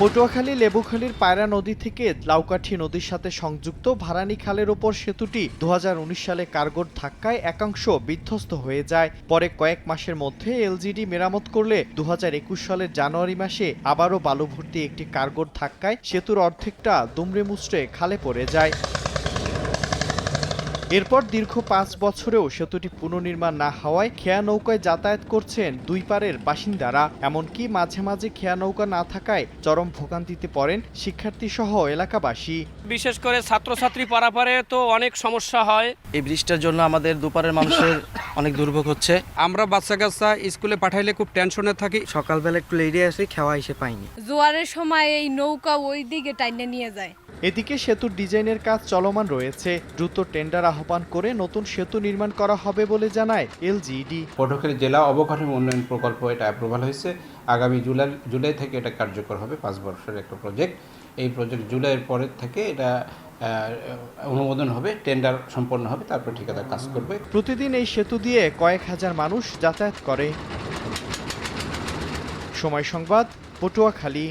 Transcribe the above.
পটুয়াখালী লেবুখালীর পায়রা নদী থেকে লাউকাঠি নদীর সাথে সংযুক্ত ভারানী খালের ওপর সেতুটি 2019 সালে কার্গোর ধাক্কায় একাংশ বিধ্বস্ত হয়ে যায়। পরে কয়েক মাসের মধ্যে এলজিডি মেরামত করলে 2021 সালের জানুয়ারি মাসে আবারও বালু ভর্তি একটি কার্গোর ধাক্কায় সেতুর অর্ধেকটা দুমড়ে মুচড়ে খালে পড়ে যায়। এরপর দীর্ঘ 5 বছরেও সেতুটি পুনর্নির্মাণ না হওয়ায় খেয়া নৌকায় যাতায়াত করছেন দুই পারের বাসিন্দারা। এমনকি মাঝে মাঝে খেয়া নৌকা না থাকায় চরম ভোগান্তিতে পড়েন শিক্ষার্থী সহ এলাকাবাসী। বিশেষ করে ছাত্রছাত্রী পারাপারে তো অনেক সমস্যা হয়। এই বৃষ্টির জন্য আমাদের দুপারের মানুষের অনেক দুর্ভোগ হচ্ছে। আমরা বাচ্চা কাচ্চা স্কুলে পাঠাইলে খুব টেনশনে থাকি। সকালবেলা একটু লেটে আসি, খাওয়া এসে পাইনি। জোয়ারের সময় এই নৌকা ওই দিকে টাইনে নিয়ে যায়। এদিকে সেতুর ডিজাইনের কাজ চলমান রয়েছে। দ্রুত টেন্ডার আহ্বান করে নতুন সেতু নির্মাণ করা হবে বলে জানায় এলজিইডি। পটুয়াখালী জেলা অবকাঠামো উন্নয়ন প্রকল্প এটা অ্যাপ্রুভাল হয়েছে। আগামী জুলাই থেকে এটা কার্যকর হবে। 5 বছরের একটা প্রজেক্ট। এই প্রজেক্ট জুলাইয়ের পরের থেকে এটা অনুমোদন হবে, টেন্ডার সম্পন্ন হবে, তারপর ঠিকাদার কাজ করবে। প্রতিদিন এই সেতু দিয়ে কয়েক হাজার মানুষ যাতায়াত করে। সময় সংবাদ, পটুয়াখালী।